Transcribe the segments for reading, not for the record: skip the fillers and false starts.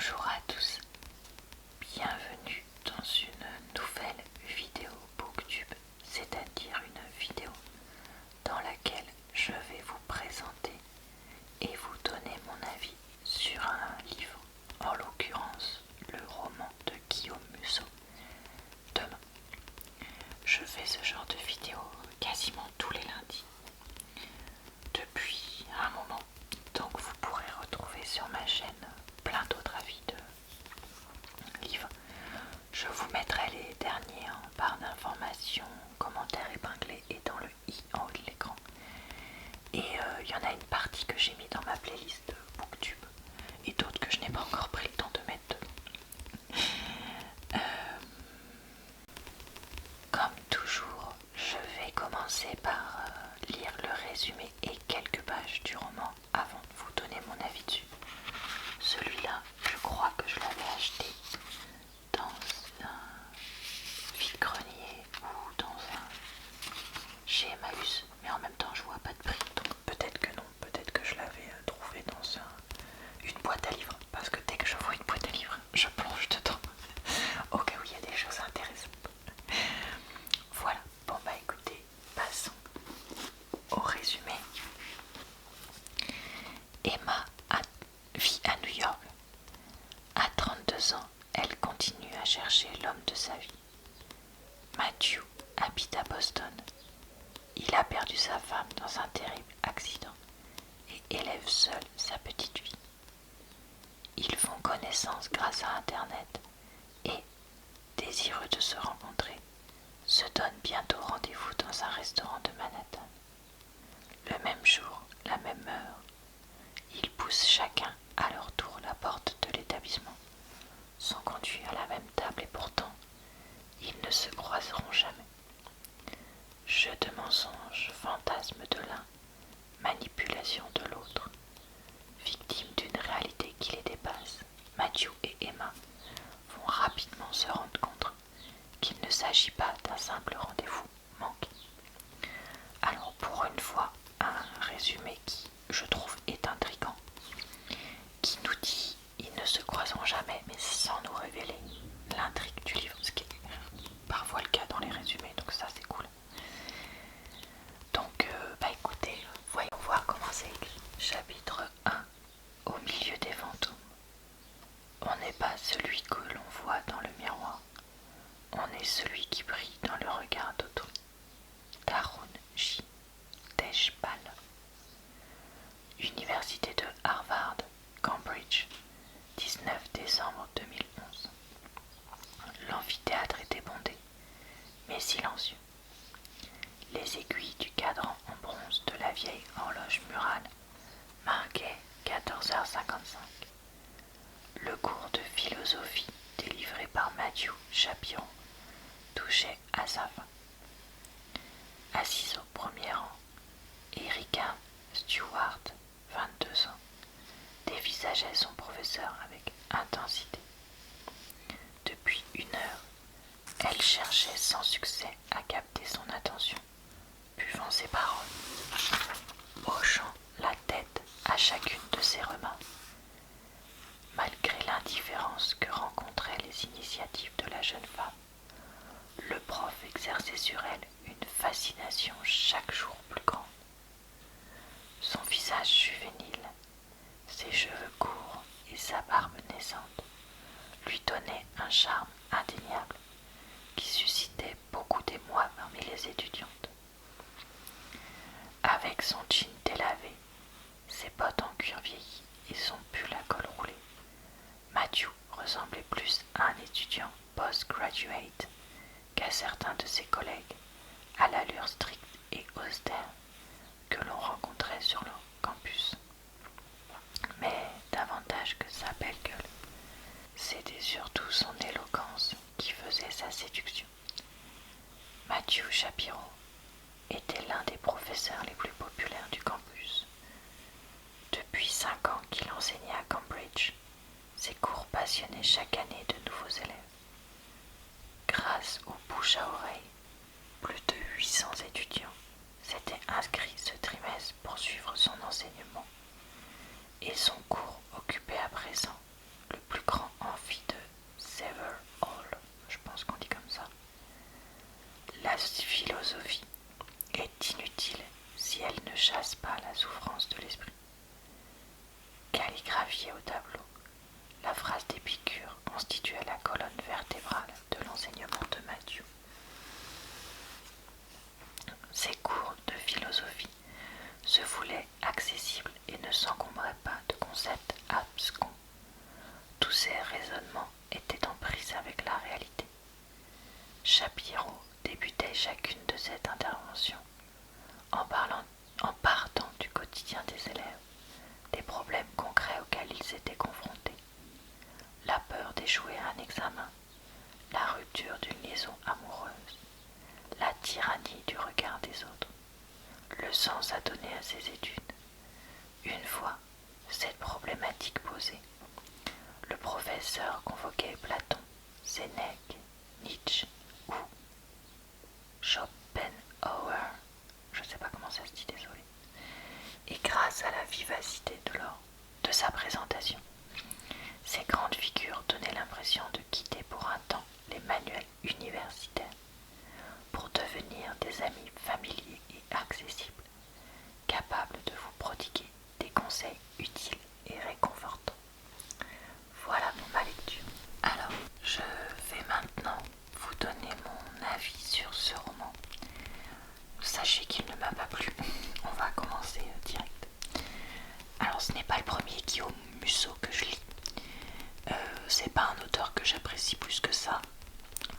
Bonjour à tous, bienvenue dans une nouvelle vidéo Booktube, c'est-à-dire une vidéo dans laquelle je vais vous présenter et vous donner mon avis sur un livre, en l'occurrence le roman de Guillaume Musso, Demain. Je fais ce genre de vidéo quasiment tous les lundis depuis un moment, donc vous pourrez retrouver sur ma chaîne plein d'autres avis de livres. Je vous mettrai les derniers en barre d'informations, commentaires épinglés et dans le i en haut de l'écran. Et il y en a une partie que j'ai mis dans ma playlist Booktube et d'autres que je n'ai pas encore pris le temps de mettre dedans. Comme toujours, je vais commencer par lire le résumé et quelques pages du roman avant de vous donner mon avis dessus. Celui-là, je crois que je l'avais acheté dans un vide-grenier ou dans un chez Emmaüs, mais en même temps je vois pas de prix, donc peut-être que non, peut-être que je l'avais trouvé dans une boîte à livres, parce que dès que je vois une boîte à livres, je plonge dedans, au cas où il y a des choses intéressantes. Voilà, bon bah écoutez, passons au résumé. Emma vit à New York. À 32 ans, elle continue à chercher l'homme de sa vie. Matthew habite à Boston. Il a perdu sa femme dans un terrible accident et élève seul sa petite fille. Ils font connaissance grâce à Internet et, désireux de se rencontrer, se donnent bientôt rendez-vous dans un restaurant de Manhattan. Le même jour, la même heure, ils poussent chacun à leur tour la porte de l'établissement, sont conduits à la même table et pourtant, ils ne se croiseront jamais. Jeu de mensonges, fantasme de l'un, manipulation de l'autre. Victimes d'une réalité qui les dépasse, Matthew et Emma vont rapidement se rendre compte qu'il ne s'agit pas d'un simple rendez-vous manqué. Alors pour une fois, un résumé qui, je trouve, est intriguant, qui nous dit ils ne se croiseront jamais, mais sans nous révéler l'intrigue du livre, ce qui est parfois le cas dans les résumés, donc ça c'est cool. Donc bah écoutez, voyons voir comment c'est écrit. Chapitre 1. Au milieu des fantômes. On n'est pas celui que l'on voit dans le miroir, on est celui qui brille dans le regard d'autrui. Tarun J. Deshpal. Université de Harvard, Cambridge, 19 décembre 2011. L'amphithéâtre était bondé, mais silencieux. Les aiguilles du cadran en bronze de la vieille horloge murale marquaient 14h55. Le cours de philosophie délivré par Matthew Chapiron touchait à sa fin. Assise au premier rang, Erika Stewart, 22 ans, dévisageait son professeur avec intensité. Depuis une heure, elle cherchait sans succès à capter son attention, buvant ses paroles, hochant la tête à chacune de ses remarques. Malgré l'indifférence que rencontraient les initiatives de la jeune femme, le prof exerçait sur elle une fascination chaque jour plus grande. Son visage juvénile, ses cheveux courts et sa barbe naissante lui donnaient un charme indéniable qui suscitait beaucoup d'émoi parmi les étudiantes. Avec son jean délavé, ses bottes en cuir vieilli et son pull à col roulé, Matthew ressemblait plus à un étudiant post-graduate qu'à certains de ses collègues, à l'allure stricte et austère que l'on rencontrait sur le campus. Mais davantage que sa belle gueule, c'était surtout son éloquence qui faisait sa séduction. Matthew Chapiron était l'un des professeurs les plus populaires du campus. Depuis 5 ans qu'il enseignait à Cambridge, ses cours passionnaient chaque année de nouveaux élèves. Grâce au bouche à oreille, plus de 800 étudiants s'étaient inscrits ce trimestre pour suivre son enseignement, et son cours occupait à présent le plus grand clavier au tableau. La phrase d'Épicure constituait la colonne vertébrale de l'enseignement de Mathieu. Ses cours de philosophie se voulaient accessibles et ne s'encombraient pas de concepts abscons. Tous ces raisonnements étaient en prise avec la réalité. Chapiro débutait chacune de cette intervention en partant du quotidien des élèves, des problèmes concrets auxquels ils étaient confrontés, la peur d'échouer à un examen, la rupture d'une liaison amoureuse, la tyrannie du regard des autres, le sens à donner à ses études. Une fois cette problématique posée, le professeur convoquait Platon, Sénèque, Nietzsche ou Schopenhauer, je ne sais pas comment ça se dit, désolé. Et grâce à la vivacité de sa présentation, ces grandes figures donnaient l'impression de quitter pour un temps les manuels universitaires pour devenir des amis familiers et accessibles, capables de vous prodiguer des conseils utiles et réconfortants. Voilà pour ma lecture. Alors, je vais maintenant vous donner mon avis sur ce roman. Sachez qu'il ne m'a pas plu. On va commencer direct. Alors, ce n'est pas le premier Guillaume Musso que je lis. C'est pas un auteur que j'apprécie plus que ça.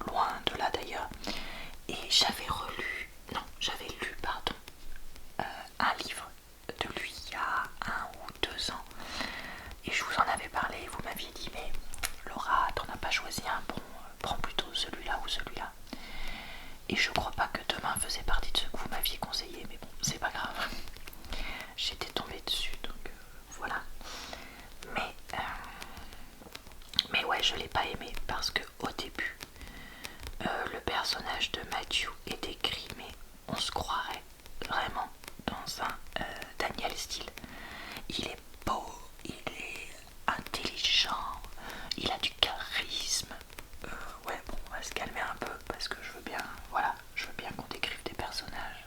Loin de là d'ailleurs. Et j'avais lu, un livre de lui il y a 1 ou 2 ans. Et je vous en avais parlé et vous m'aviez dit, mais Laura, t'en as pas choisi un bon, prends plutôt celui-là ou celui-là. Et je crois pas que Demain faisait partie de ceux que vous m'aviez conseillé, mais bon, c'est pas grave. J'étais tombée dessus, donc voilà. Mais ouais, je l'ai pas aimé parce que au début, le personnage de Matthew est écrit, mais on se croirait vraiment dans un Daniel Steele. Il est beau, il est intelligent, il a du charisme. Ouais, bon, on va se calmer un peu parce que je veux bien qu'on décrive des personnages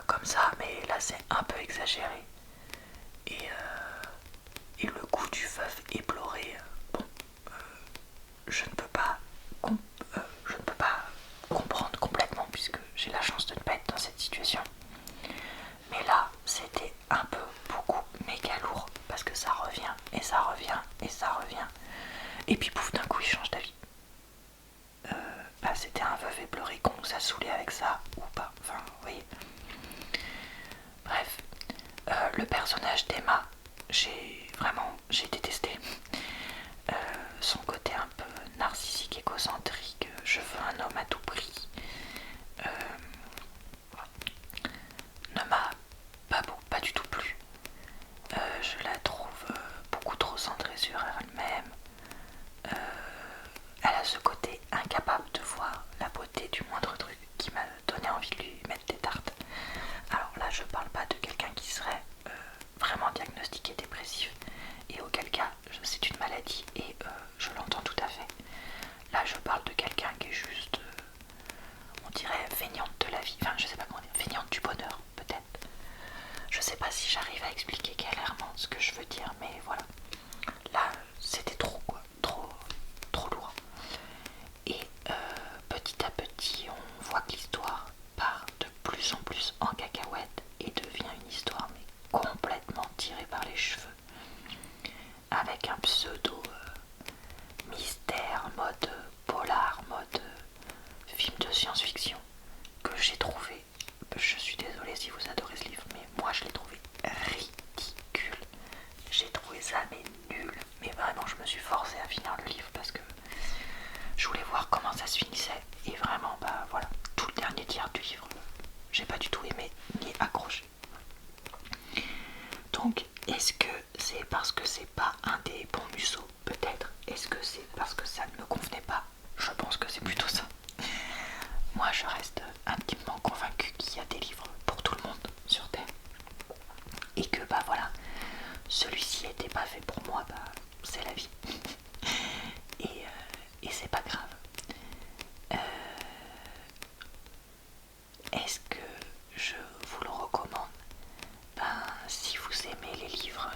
comme ça, mais là c'est un peu exagéré. Et le goût du veuf éploré, je ne peux pas comprendre complètement puisque j'ai la chance de ne pas être dans cette situation. Mais là, c'était un peu beaucoup méga lourd parce que ça revient et ça revient et ça revient. Et puis pouf, d'un coup, il change d'avis. C'était un veuf éploré qu'on nous a saoulé avec ça ou pas. Enfin, vous voyez. Bref, le personnage d'Emma, j'ai détesté. Son côté un peu narcissique, égocentrique, je veux un homme à tout prix, ne m'a pas du tout plu. Je la trouve beaucoup trop centrée sur elle-même. Elle a ce côté incapable de voir la beauté du moindre truc qui m'a donné envie de lui mettre des tartes. Alors là, je parle pas de quelqu'un qui serait vraiment diagnostiqué dépressif et auquel cas c'est une maladie et je l'entends tout à fait. Là, je parle de quelqu'un qui est juste, on dirait, feignante de la vie. Enfin, je sais pas comment dire, feignante du bonheur, peut-être. Je sais pas si j'arrive à expliquer clairement ce que je veux dire, mais voilà. Là, c'était trop, quoi. Trop lourd. Et petit à petit, on voit que l'histoire part de plus en plus en cacahuète et devient une histoire mais complètement tirée par les cheveux. Avec un pseudo mystère, mode polar, mode film de science-fiction que j'ai trouvé, je suis désolée si vous adorez ce livre, mais moi je l'ai trouvé ridicule. J'ai trouvé ça mais nul, mais vraiment je me suis forcée à finir le livre parce que je voulais voir comment ça se finissait et vraiment voilà, tout le dernier tiers du livre j'ai pas du tout aimé ni accroché. Donc est-ce que c'est parce que c'est pas un des bons Musso? Peut-être. Est-ce que c'est parce que ça ne me convenait pas? Je pense que c'est plutôt ça. Moi je reste intimement convaincue qu'il y a des livres pour tout le monde sur Terre et que voilà, celui-ci n'était pas fait pour moi, c'est la vie. et c'est pas grave. Est-ce que je vous le recommande? Si vous aimez les livres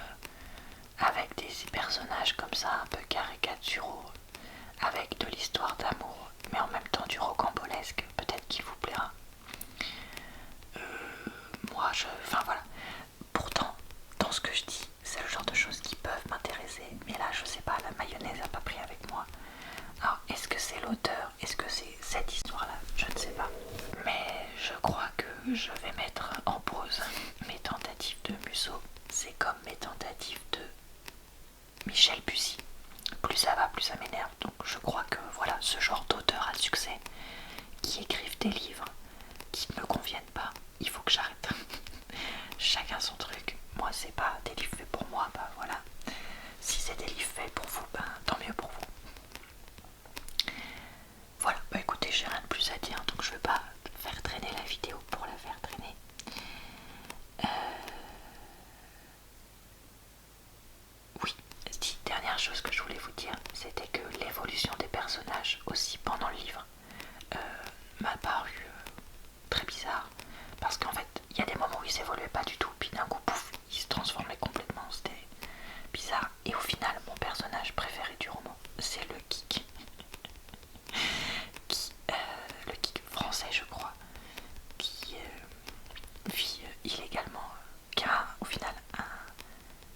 personnages comme ça, un peu caricaturaux, avec de l'histoire d'amour, mais en même temps du rocambolesque, peut-être qu'il vous plaira. Enfin voilà. Pourtant, dans ce que je dis, c'est le genre de choses qui peuvent m'intéresser, mais là, je sais pas, la mayonnaise a pas pris avec moi. Alors, est-ce que c'est l'auteur? Est-ce que c'est cette histoire-là? Je ne sais pas. Mais je crois que je vais mettre en pause mes tentatives de Musso. C'est comme mes tentatives de Michel Bussy. Plus ça va, plus ça m'énerve. Donc je crois que voilà, ce genre d'auteur à succès qui écrivent des livres qui ne me conviennent pas, il faut que j'arrête. Chacun son truc. Moi, c'est pas des livres faits pour moi, bah voilà. Si c'est des livres faits pour vous, ben tant mieux pour vous. Voilà, bah écoutez, j'ai rien de plus à dire, donc je vais pas faire traîner la vidéo pour la faire traîner. Oui, dernière chose que je voulais vous dire, c'était que l'évolution des personnages aussi pendant le livre m'a paru très bizarre. Parce qu'en fait, il y a des moments où ils s'évoluaient pas du tout, puis d'un coup, pouf, ils se transformaient complètement. C'était bizarre. Et au final, mon personnage préféré du roman, c'est le geek. Le geek français, je crois, qui vit illégalement, qui a au final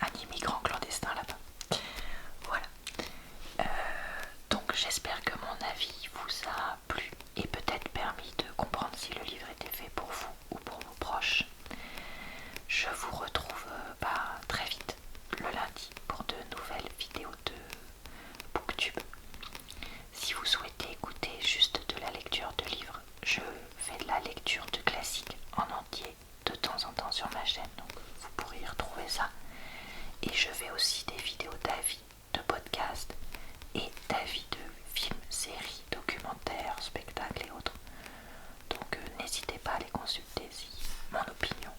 un immigrant clandestin là-bas. Voilà. Donc j'espère que mon avis vous a plu et peut-être permis de comprendre si le livre était fait pour vous ou pour vos proches. Je vous retrouve très vite le lundi pour de nouvelles vidéos de Booktube. Si vous souhaitez écouter juste de la lecture de livres, je fais de la lecture de classiques en entier de temps en temps sur ma chaîne, donc vous pourrez y retrouver ça. Et je fais aussi des vidéos d'avis de podcasts et d'avis de films, séries, documentaires, spectacles et autres. Donc n'hésitez pas à les consulter si mon opinion